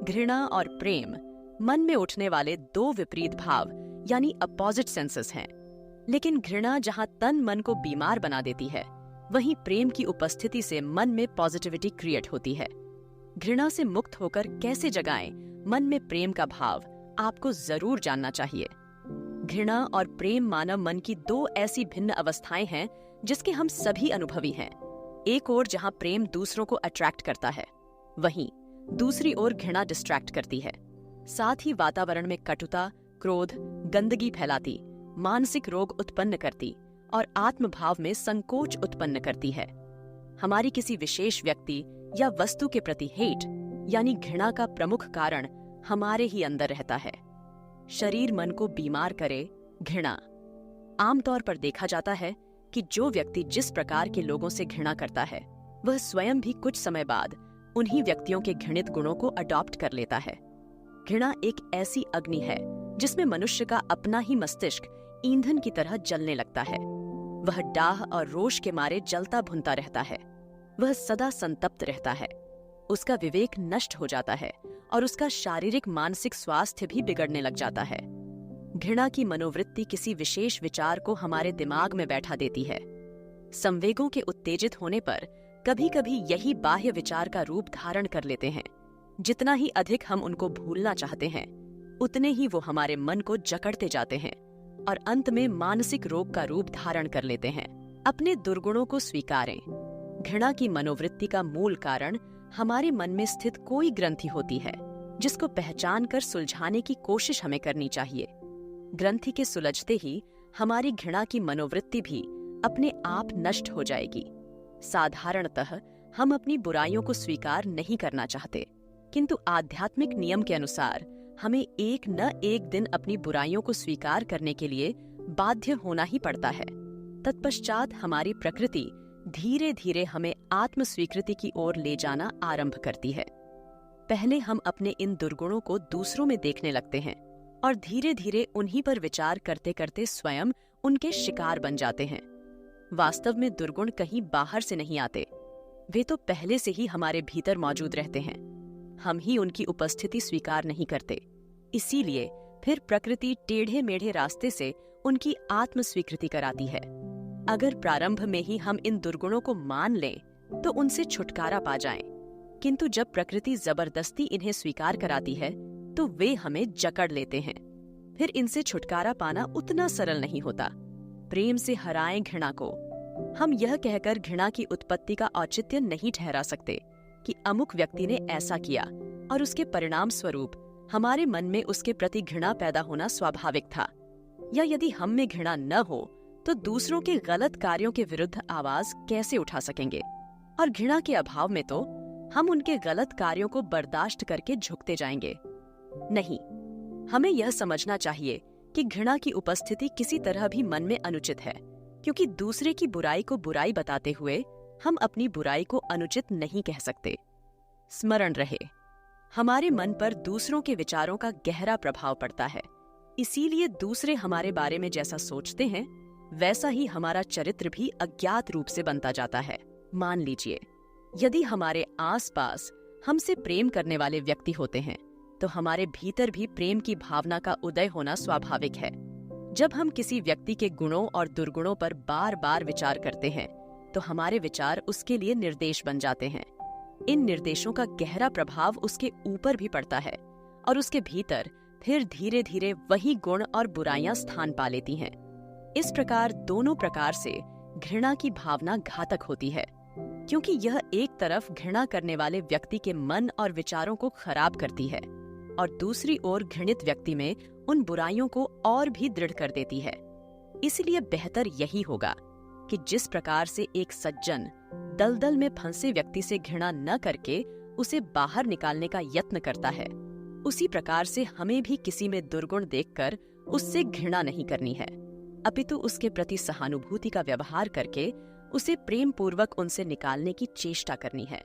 घृणा और प्रेम मन में उठने वाले दो विपरीत भाव यानी अपोजिट सेंसेस हैं। लेकिन घृणा जहां तन मन को बीमार बना देती है, वहीं प्रेम की उपस्थिति से मन में पॉजिटिविटी क्रिएट होती है। घृणा से मुक्त होकर कैसे जगाएं मन में प्रेम का भाव, आपको जरूर जानना चाहिए। घृणा और प्रेम मानव मन की दो ऐसी भिन्न अवस्थाएं हैं जिसके हम सभी अनुभवी हैं। एक ओर जहां प्रेम दूसरों को अट्रैक्ट करता है, वहीं दूसरी ओर घृणा डिस्ट्रैक्ट करती है। साथ ही वातावरण में कटुता, क्रोध, गंदगी फैलाती, मानसिक रोग उत्पन्न करती और आत्मभाव में संकोच उत्पन्न करती है। हमारी किसी विशेष व्यक्ति या वस्तु के प्रति हेट यानी घृणा का प्रमुख कारण हमारे ही अंदर रहता है। शरीर मन को बीमार करे घृणा। आमतौर पर देखा जाता है कि जो व्यक्ति जिस प्रकार के लोगों से घृणा करता है, वह स्वयं भी कुछ समय बाद उन्हीं व्यक्तियों के घृणित गुणों को अडॉप्ट कर लेता है। घृणा एक ऐसी अग्नि है जिसमें मनुष्य का अपना ही मस्तिष्क ईंधन की तरह जलने लगता है। वह डाह और रोष के मारे जलता भुनता रहता है। वह सदा संतप्त रहता है। उसका विवेक नष्ट हो जाता है और उसका शारीरिक मानसिक स्वास्थ्य भी बिगड़ने लग जाता है। घृणा की मनोवृत्ति किसी विशेष विचार को हमारे दिमाग में बैठा देती है। संवेगों के उत्तेजित होने पर कभी कभी यही बाह्य विचार का रूप धारण कर लेते हैं। जितना ही अधिक हम उनको भूलना चाहते हैं, उतने ही वो हमारे मन को जकड़ते जाते हैं और अंत में मानसिक रोग का रूप धारण कर लेते हैं। अपने दुर्गुणों को स्वीकारें। घृणा की मनोवृत्ति का मूल कारण हमारे मन में स्थित कोई ग्रंथि होती है, जिसको पहचान कर सुलझाने की कोशिश हमें करनी चाहिए। ग्रंथि के सुलझते ही हमारी घृणा की मनोवृत्ति भी अपने आप नष्ट हो जाएगी। साधारणतः हम अपनी बुराइयों को स्वीकार नहीं करना चाहते, किंतु आध्यात्मिक नियम के अनुसार हमें एक न एक दिन अपनी बुराइयों को स्वीकार करने के लिए बाध्य होना ही पड़ता है। तत्पश्चात हमारी प्रकृति धीरे धीरे हमें आत्म स्वीकृति की ओर ले जाना आरंभ करती है। पहले हम अपने इन दुर्गुणों को दूसरों में देखने लगते हैं और धीरे धीरे उन्हीं पर विचार करते करते स्वयं उनके शिकार बन जाते हैं। वास्तव में दुर्गुण कहीं बाहर से नहीं आते, वे तो पहले से ही हमारे भीतर मौजूद रहते हैं। हम ही उनकी उपस्थिति स्वीकार नहीं करते। इसीलिए फिर प्रकृति टेढ़े मेढ़े रास्ते से उनकी आत्म स्वीकृति कराती है। अगर प्रारंभ में ही हम इन दुर्गुणों को मान लें तो उनसे छुटकारा पा जाएं, किंतु जब प्रकृति जबरदस्ती इन्हें स्वीकार कराती है तो वे हमें जकड़ लेते हैं। फिर इनसे छुटकारा पाना उतना सरल नहीं होता। प्रेम से हराएं घृणा को। हम यह कहकर घृणा की उत्पत्ति का औचित्य नहीं ठहरा सकते कि अमुक व्यक्ति ने ऐसा किया और उसके परिणाम स्वरूप हमारे मन में उसके प्रति घृणा पैदा होना स्वाभाविक था। या यदि हम में घृणा न हो तो दूसरों के गलत कार्यों के विरुद्ध आवाज कैसे उठा सकेंगे? और घृणा के अभाव में तो हम उनके गलत कार्यों को बर्दाश्त करके झुकते जाएंगे। नहीं, हमें यह समझना चाहिए कि घृणा की उपस्थिति किसी तरह भी मन में अनुचित है, क्योंकि दूसरे की बुराई को बुराई बताते हुए हम अपनी बुराई को अनुचित नहीं कह सकते। स्मरण रहे, हमारे मन पर दूसरों के विचारों का गहरा प्रभाव पड़ता है। इसीलिए दूसरे हमारे बारे में जैसा सोचते हैं, वैसा ही हमारा चरित्र भी अज्ञात रूप से बनता जाता है। मान लीजिए, यदि हमारे आसपास हमसे प्रेम करने वाले व्यक्ति होते हैं, तो हमारे भीतर भी प्रेम की भावना का उदय होना स्वाभाविक है। जब हम किसी व्यक्ति के गुणों और दुर्गुणों पर बार बार विचार करते हैं, तो हमारे विचार उसके लिए निर्देश बन जाते हैं। इन निर्देशों का गहरा प्रभाव उसके ऊपर भी पड़ता है और उसके भीतर फिर धीरे धीरे वही गुण और बुराइयां स्थान पा लेती हैं। इस प्रकार दोनों प्रकार से घृणा की भावना घातक होती है, क्योंकि यह एक तरफ घृणा करने वाले व्यक्ति के मन और विचारों को खराब करती है और दूसरी ओर घृणित व्यक्ति में उन बुराइयों को और भी दृढ़ कर देती है। इसलिए बेहतर यही होगा कि जिस प्रकार से एक सज्जन दलदल में फंसे व्यक्ति से घृणा न करके उसे बाहर निकालने का यत्न करता है, उसी प्रकार से हमें भी किसी में दुर्गुण देखकर उससे घृणा नहीं करनी है, अपितु उसके प्रति सहानुभूति का व्यवहार करके उसे प्रेम पूर्वक उनसे निकालने की चेष्टा करनी है।